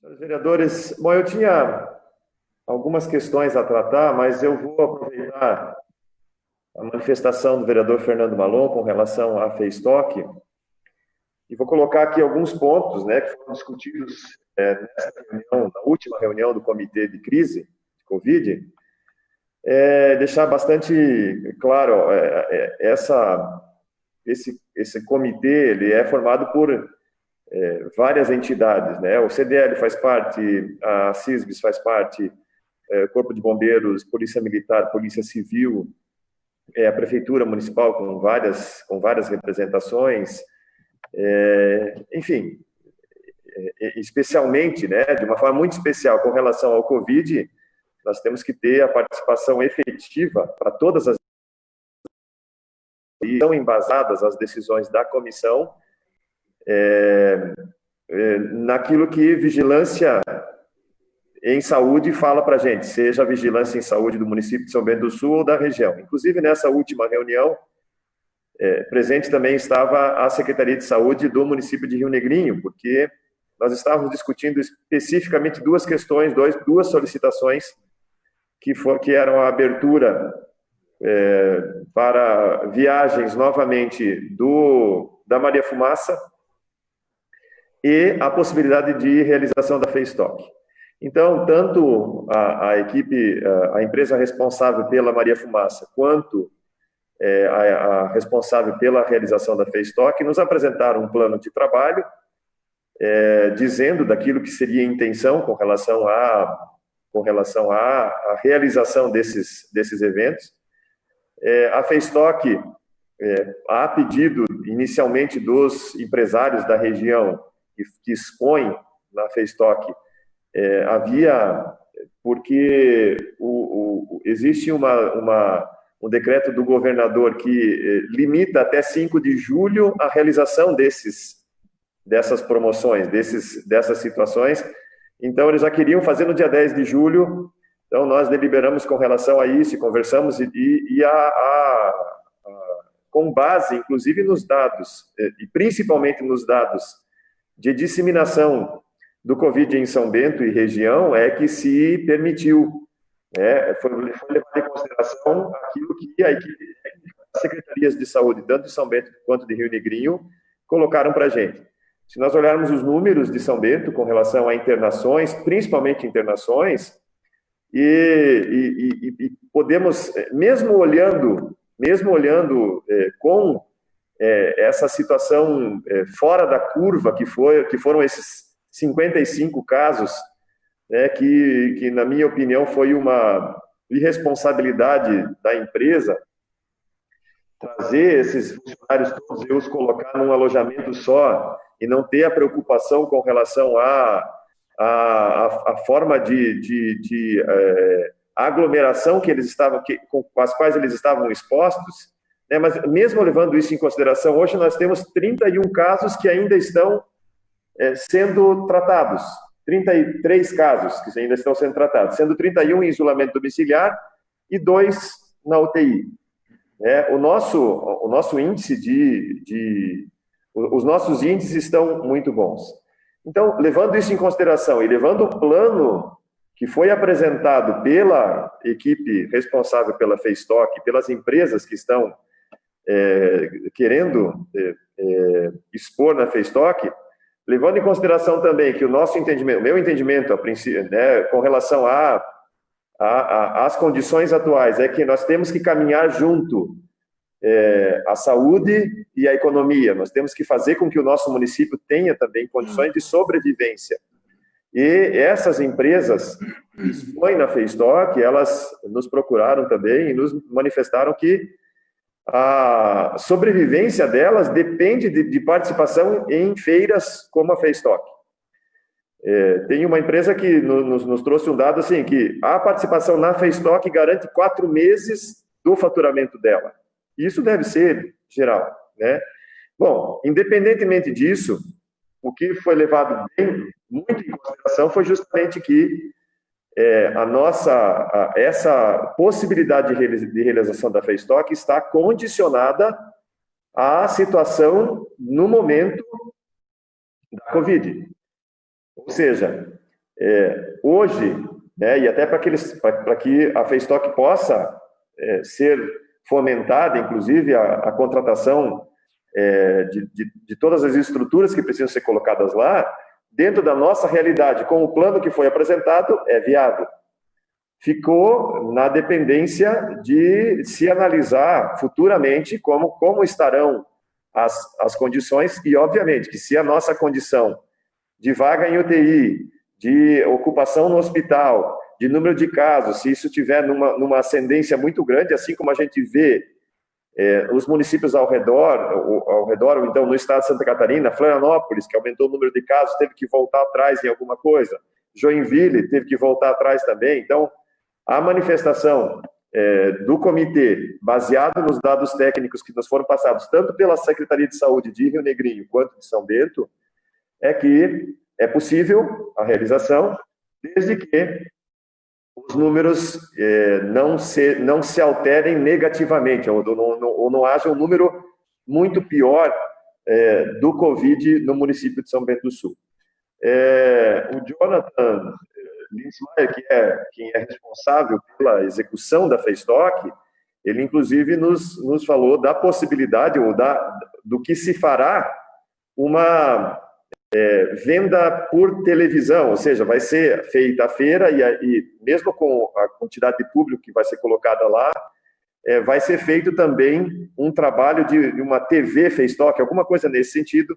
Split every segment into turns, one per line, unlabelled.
Senhores vereadores, bom, eu tinha algumas questões a tratar, mas eu vou aproveitar a manifestação do vereador Fernando Malon com relação à FEISTOC e vou colocar aqui alguns pontos, né, que foram discutidos nessa reunião, na última reunião do Comitê de Crise de Covid, deixar bastante claro, esse comitê ele é formado por várias entidades, né? O CDL faz parte, a CISBS faz parte, Corpo de Bombeiros, Polícia Militar, Polícia Civil, a Prefeitura Municipal com várias representações, enfim, especialmente, né, de uma forma muito especial com relação ao Covid, nós temos que ter a participação efetiva para todas as e são embasadas as decisões da comissão naquilo que vigilância em saúde fala para a gente, seja a vigilância em saúde do município de São Bento do Sul ou da região. Inclusive, nessa última reunião, presente também estava a Secretaria de Saúde do município de Rio Negrinho, porque nós estávamos discutindo especificamente duas questões, duas solicitações, que eram a abertura para viagens novamente da Maria Fumaça e a possibilidade de realização da FEISTOC. Então, tanto a empresa responsável pela Maria Fumaça, quanto a responsável pela realização da FEISTOC, nos apresentaram um plano de trabalho, dizendo daquilo que seria a intenção com relação à realização desses eventos. A FEISTOC, a pedido inicialmente dos empresários da região que expõem na FEISTOC, porque existe um decreto do governador que limita até 5 de julho a realização dessas promoções, dessas situações. Então, eles já queriam fazer no dia 10 de julho, então nós deliberamos com relação a isso, e conversamos, com base, inclusive, nos dados, e principalmente nos dados de disseminação do Covid em São Bento e região, que se permitiu, foi levado em consideração aquilo que a equipe das secretarias de saúde, tanto de São Bento quanto de Rio Negrinho, colocaram para a gente. Se nós olharmos os números de São Bento com relação a internações, principalmente internações, e podemos, mesmo olhando com essa situação fora da curva que foram esses 55 casos, que na minha opinião foi uma irresponsabilidade da empresa trazer esses funcionários todos e os colocar num alojamento só e não ter a preocupação com relação à forma de aglomeração com as quais eles estavam expostos, mas mesmo levando isso em consideração, hoje nós temos 31 casos que ainda estão sendo tratados, 33 casos que ainda estão sendo tratados, sendo 31 em isolamento domiciliar e 2 na UTI. O nosso índice os nossos índices estão muito bons. Então, levando isso em consideração e levando o plano que foi apresentado pela equipe responsável pela FEISTOC, pelas empresas que estão querendo expor na FEISTOC, levando em consideração também que o meu entendimento, a princípio, com relação às condições atuais, é que nós temos que caminhar junto a saúde e a economia. Nós temos que fazer com que o nosso município tenha também condições de sobrevivência. E essas empresas que expõem na FEISTOC, elas nos procuraram também e nos manifestaram que a sobrevivência delas depende de participação em feiras como a FEISTOC. Tem uma empresa que nos trouxe um dado assim, que a participação na FEISTOC garante 4 meses do faturamento dela. Isso deve ser geral, né? Bom, independentemente disso, o que foi levado muito em consideração foi justamente que essa possibilidade de realização da FEISTOC está condicionada à situação no momento da Covid. Ou seja, Hoje, né, e até para que a FEISTOC possa ser fomentada, inclusive a contratação de todas as estruturas que precisam ser colocadas lá, dentro da nossa realidade, com o plano que foi apresentado, é viável. Ficou na dependência de se analisar futuramente como estarão as condições, e obviamente que se a nossa condição de vaga em UTI, de ocupação no hospital, de número de casos, se isso tiver numa ascendência muito grande, assim como a gente vê os municípios ao redor, ou então no estado de Santa Catarina, Florianópolis, que aumentou o número de casos, teve que voltar atrás em alguma coisa, Joinville teve que voltar atrás também. Então, a manifestação do comitê, baseado nos dados técnicos que nos foram passados, tanto pela Secretaria de Saúde de Rio Negrinho quanto de São Bento, é que é possível a realização, desde que os números não se alterem negativamente, ou não haja um número muito pior do Covid no município de São Bento do Sul. O Jonathan Lindsmeier, quem é responsável pela execução da FEISTOC, ele inclusive nos falou da possibilidade, ou do que se fará uma venda por televisão, ou seja, vai ser feita a feira e mesmo com a quantidade de público que vai ser colocada lá, vai ser feito também um trabalho de uma TV FEISTOC, alguma coisa nesse sentido.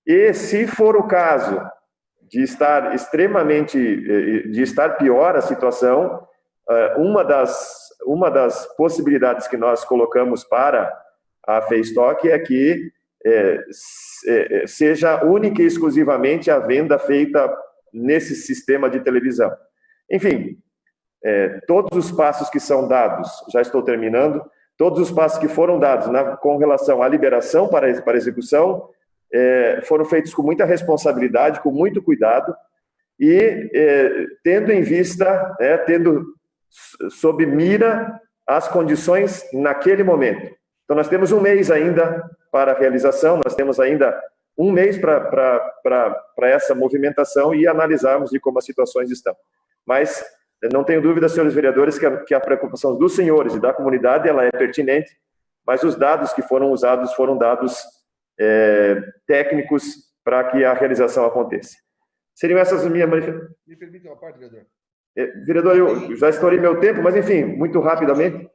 E se for o caso de estar pior a situação, uma das possibilidades que nós colocamos para a FEISTOC é que seja única e exclusivamente a venda feita nesse sistema de televisão. Enfim, todos os passos que são dados, já estou terminando, todos os passos que foram dados com relação à liberação para execução foram feitos com muita responsabilidade, com muito cuidado e tendo em vista, tendo sob mira as condições naquele momento. Então, nós temos um mês ainda para a realização, nós temos ainda um mês para essa movimentação e analisarmos de como as situações estão. Mas não tenho dúvida, senhores vereadores, que a preocupação dos senhores e da comunidade ela é pertinente, mas os dados que foram usados foram dados técnicos para que a realização aconteça. Seriam essas as minhas manifestações.
Me permite uma parte, vereador?
Vereador, eu já estourei meu tempo, mas enfim, muito rapidamente.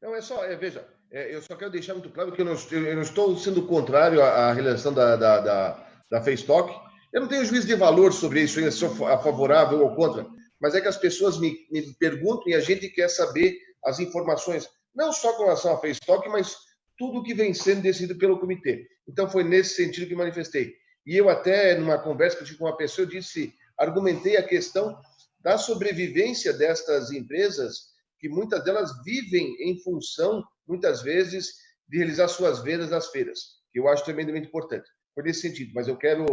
Não, veja, eu só quero deixar muito claro que eu não estou sendo contrário à realização da FEISTOC. Eu não tenho juízo de valor sobre isso, se sou favorável ou contra, mas é que as pessoas me perguntam e a gente quer saber as informações, não só com relação à FEISTOC, mas tudo que vem sendo decidido pelo comitê. Então, foi nesse sentido que manifestei. E eu até, numa conversa que eu tive com uma pessoa, argumentei a questão da sobrevivência destas empresas, que muitas delas vivem em função, muitas vezes, de realizar suas vendas nas feiras, que eu acho tremendamente importante. Foi nesse sentido, mas eu quero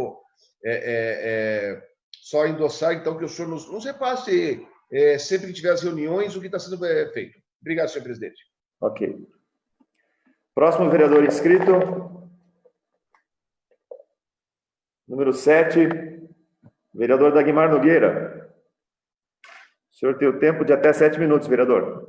só endossar, então, que o senhor nos repasse, sempre que tiver as reuniões, o que está sendo feito. Obrigado, senhor presidente.
Ok. Próximo vereador inscrito, número 7, vereador Dagmar Nogueira. O senhor tem o tempo de até 7 minutos, vereador.